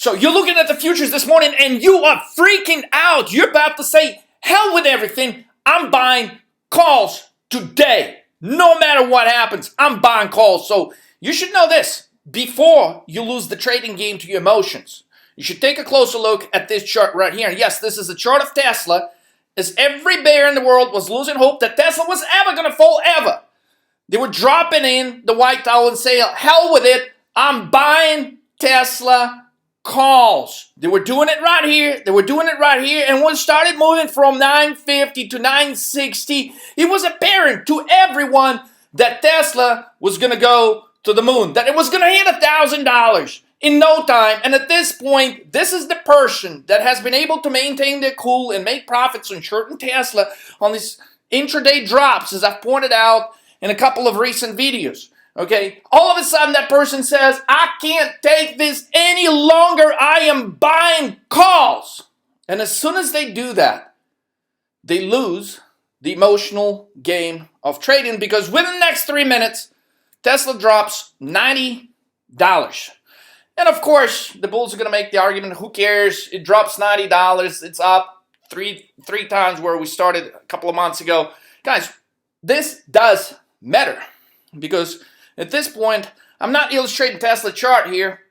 So you're looking at the futures this morning and you are freaking out. You're about to say, hell with everything. I'm buying calls today. No matter what happens, I'm buying calls. So you should know this before you lose the trading game to your emotions. You should take a closer look at this chart right here. And yes, this is a chart of Tesla, as every bear in the world was losing hope that Tesla was ever going to fall ever. They were dropping in the white towel and saying, hell with it, I'm buying Tesla calls. They were doing it right here. They were doing it right here. And when it started moving from 950 to 960, it was apparent to everyone that Tesla was going to go to the moon, that it was going to hit $1,000 in no time. And at this point, this is the person that has been able to maintain their cool and make profits on short and Tesla on these intraday drops, as I've pointed out in a couple of recent videos. Okay, all of a sudden that person says, I can't take this any longer. I am buying calls. And as soon as they do that, they lose the emotional game of trading, because within the next 3 minutes, Tesla drops $90. And of course, the bulls are going to make the argument, who cares? It drops $90. It's up three times where we started a couple of months ago. Guys, this does matter, because at this point, I'm not illustrating Tesla chart here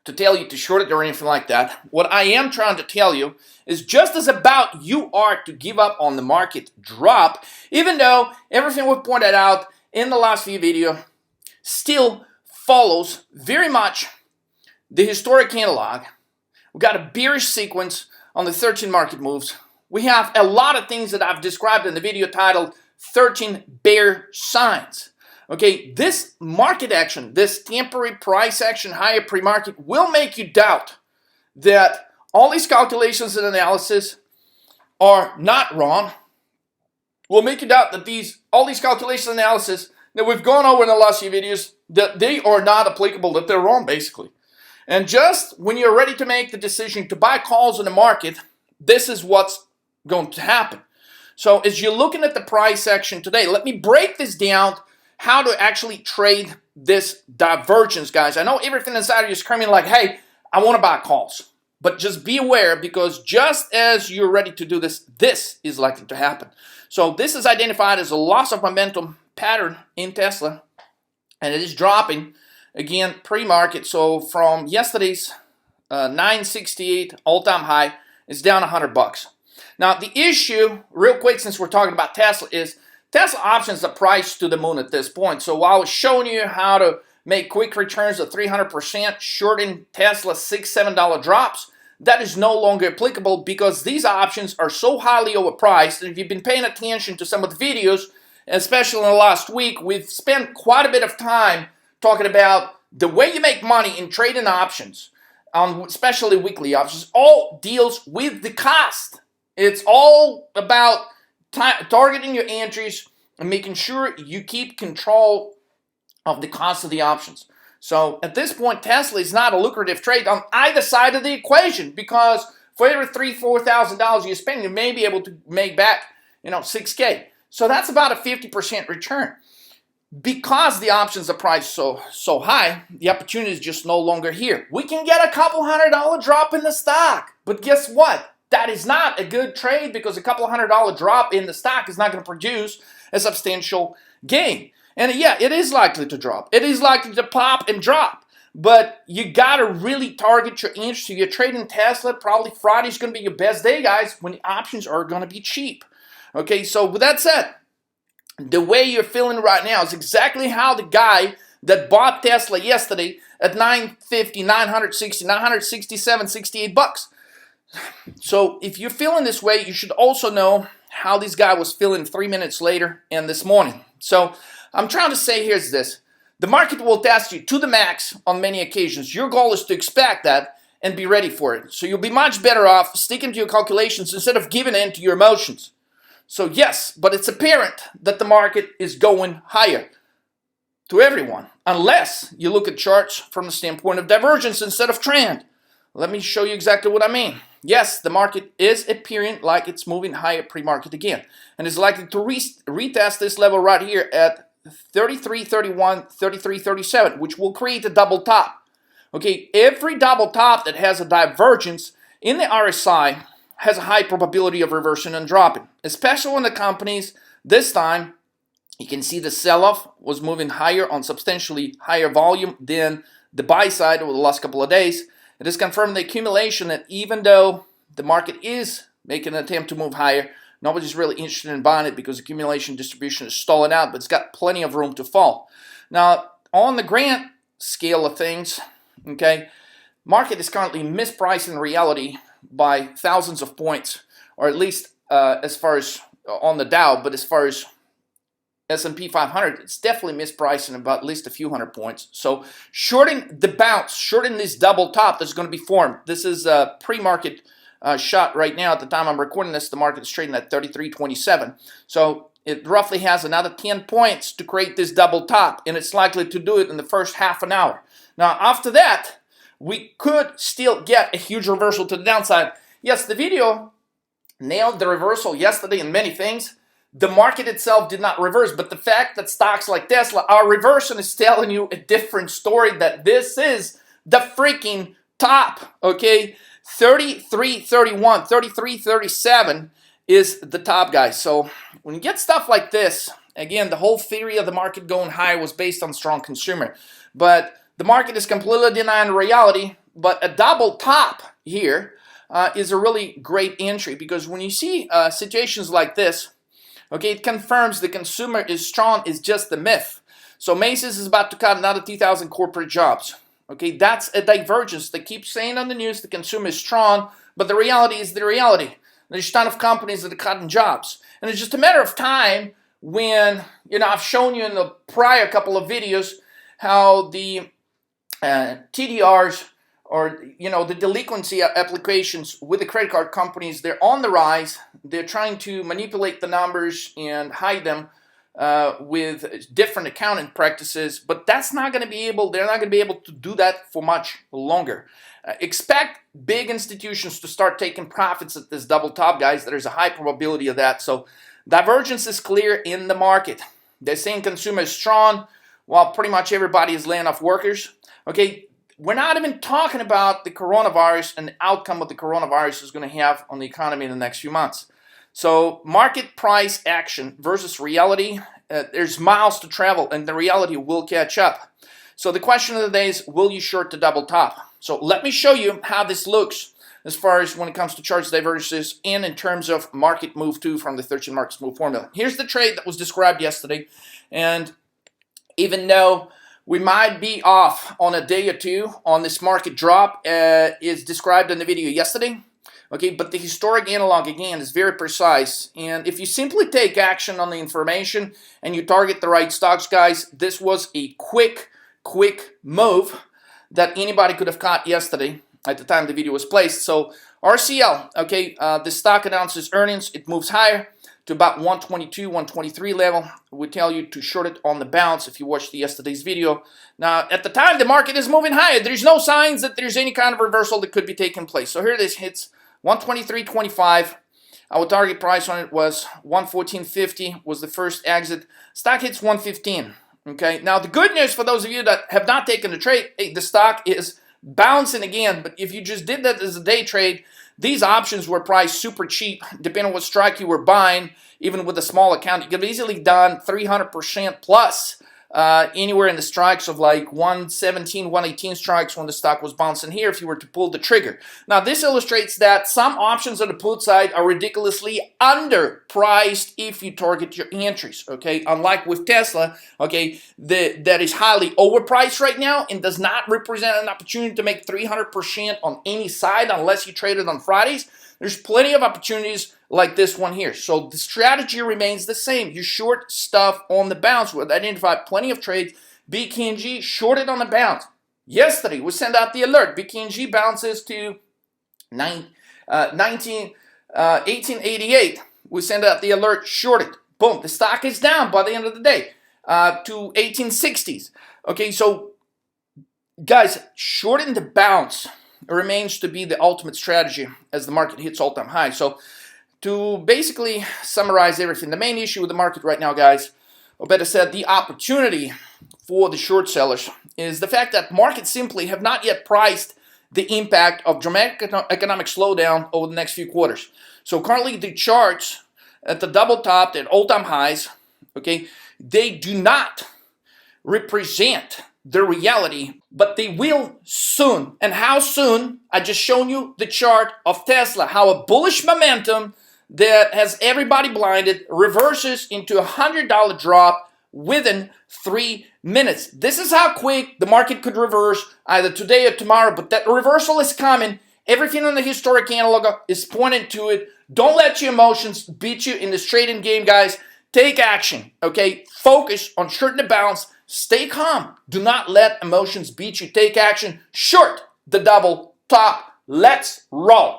to tell you to short it or anything like that. What I am trying to tell you is just as about you are to give up on the market drop, even though everything we've pointed out in the last few videos still follows very much the historic analog. We've got a bearish sequence on the 13 market moves. We have a lot of things that I've described in the video titled 13 Bear Signs. Okay, this market action, this temporary price action higher pre-market will make you doubt that all these calculations and analysis are not wrong. Will make you doubt that all these calculations and analysis that we've gone over in the last few videos, that they are not applicable, that they're wrong basically. And just when you're ready to make the decision to buy calls in the market, this is what's going to happen. So as you're looking at the price action today, let me break this down, how to actually trade this divergence, guys. I know everything inside of you is screaming like, hey, I want to buy calls. But just be aware, because just as you're ready to do this, this is likely to happen. So this is identified as a loss of momentum pattern in Tesla, and it is dropping again pre-market. So from yesterday's 968 all-time high, it's down $100. Now the issue, real quick, since we're talking about Tesla, is Tesla options are priced to the moon at this point. So while I was showing you how to make quick returns of 300% shorting Tesla $6, $7 drops, that is no longer applicable, because these options are so highly overpriced. And if you've been paying attention to some of the videos, especially in the last week, we've spent quite a bit of time talking about the way you make money in trading options, especially weekly options. All deals with the cost. It's all about targeting your entries and making sure you keep control of the cost of the options. So at this point, Tesla is not a lucrative trade on either side of the equation, because for every $3,000, $4,000 you spend, you may be able to make back, $6K. So that's about a 50% return. Because the options are priced so high, the opportunity is just no longer here. We can get a couple $100 drop in the stock, but guess what? That is not a good trade, because a couple $100 drop in the stock is not going to produce a substantial gain. And yeah, it is likely to drop. It is likely to pop and drop. But you got to really target your interest. If you're trading Tesla, probably Friday's going to be your best day, guys, when the options are going to be cheap. Okay, so with that said, the way you're feeling right now is exactly how the guy that bought Tesla yesterday at 950, 960, 967, 68 bucks. So if you're feeling this way, you should also know how this guy was feeling 3 minutes later and this morning. So I'm trying to say here's this. The market will test you to the max on many occasions. Your goal is to expect that and be ready for it. So you'll be much better off sticking to your calculations instead of giving in to your emotions. So yes, but it's apparent that the market is going higher to everyone, unless you look at charts from the standpoint of divergence instead of trend. Let me show you exactly what I mean. Yes, the market is appearing like it's moving higher pre-market again, and is likely to retest this level right here at 33.31, 33.37, which will create a double top. Okay, every double top that has a divergence in the RSI has a high probability of reversing and dropping, especially when the companies this time, you can see the sell-off was moving higher on substantially higher volume than the buy side over the last couple of days. It has confirmed the accumulation that even though the market is making an attempt to move higher, nobody's really interested in buying it because accumulation distribution is stalling out, but it's got plenty of room to fall. Now, on the grand scale of things, okay, market is currently mispriced in reality by thousands of points, or at least as far as on the Dow, but as far as S&P 500, it's definitely mispricing about at least a few hundred points. So shorting the bounce, shorting this double top that's going to be formed. This is a pre-market shot right now. At the time I'm recording this, the market is trading at 33.27. So it roughly has another 10 points to create this double top, and it's likely to do it in the first half an hour. Now, after that, we could still get a huge reversal to the downside. Yes, the video nailed the reversal yesterday in many things. The market itself did not reverse, but the fact that stocks like Tesla are reversing is telling you a different story, that this is the freaking top, okay? 33.31, 33.37 is the top, guys. So when you get stuff like this, again, the whole theory of the market going higher was based on strong consumer. But the market is completely denying reality, but a double top here is a really great entry, because when you see situations like this, okay, it confirms the consumer is strong is just the myth. So Macy's is about to cut another 2,000 corporate jobs. Okay, that's a divergence. They keep saying on the news the consumer is strong, but the reality is the reality. There's a ton of companies that are cutting jobs. And it's just a matter of time when, I've shown you in the prior couple of videos how the TDRs, or the delinquency applications with the credit card companies, they're on the rise. They're trying to manipulate the numbers and hide them with different accounting practices, but they're not going to be able to do that for much longer. Expect big institutions to start taking profits at this double top, guys. There's a high probability of that. So divergence is clear in the market. They're saying consumer is strong while pretty much everybody is laying off workers. Okay, we're not even talking about the coronavirus and the outcome of the coronavirus is going to have on the economy in the next few months. So market price action versus reality, there's miles to travel, and the reality will catch up. So the question of the day is, will you short the double top? So let me show you how this looks as far as when it comes to charts divergences and in terms of market move to from the 13 markets move formula. Here's the trade that was described yesterday, and even though we might be off on a day or two on this market drop, is described in the video yesterday. Okay, but the historic analog, again, is very precise. And if you simply take action on the information and you target the right stocks, guys, this was a quick move that anybody could have caught yesterday at the time the video was placed. So RCL, okay, the stock announces earnings. It moves higher to about 122, 123 level. We tell you to short it on the bounce if you watched yesterday's video. Now, at the time, the market is moving higher. There's no signs that there's any kind of reversal that could be taking place. So here it is, hits 123.25. Our target price on it was 114.50, was the first exit. Stock hits 115. Okay, now the good news for those of you that have not taken the trade, hey, the stock is bouncing again. But if you just did that as a day trade, these options were priced super cheap, depending on what strike you were buying. Even with a small account, you could have easily done 300% plus anywhere in the strikes of like 117, 118 strikes when the stock was bouncing here if you were to pull the trigger. Now, this illustrates that some options on the put side are ridiculously underpriced if you target your entries, okay? Unlike with Tesla, okay, that is highly overpriced right now and does not represent an opportunity to make 300% on any side unless you trade it on Fridays. There's plenty of opportunities like this one here. So the strategy remains the same. You short stuff on the bounce. We've identified plenty of trades. BKNG shorted on the bounce. Yesterday, we sent out the alert. BKNG bounces to 1888. We send out the alert, shorted. Boom, the stock is down by the end of the day to 1860s. Okay, so guys, shorting the bounce remains to be the ultimate strategy as the market hits all-time high. So to basically summarize everything, the main issue with the market right now, guys, or better said, the opportunity for the short sellers is the fact that markets simply have not yet priced the impact of dramatic economic slowdown over the next few quarters. So currently the charts at the double top at all-time highs, okay, they do not represent the reality, but they will soon. And how soon? I just shown you the chart of Tesla, how a bullish momentum that has everybody blinded reverses into $100 drop within 3 minutes. This is how quick the market could reverse either today or tomorrow, but that reversal is coming. Everything on the historic analog is pointing to it. Don't let your emotions beat you in this trading game, guys. Take action, okay? Focus on shorting the bounce. Stay calm. Do not let emotions beat you. Take action. Short the double top. Let's roll.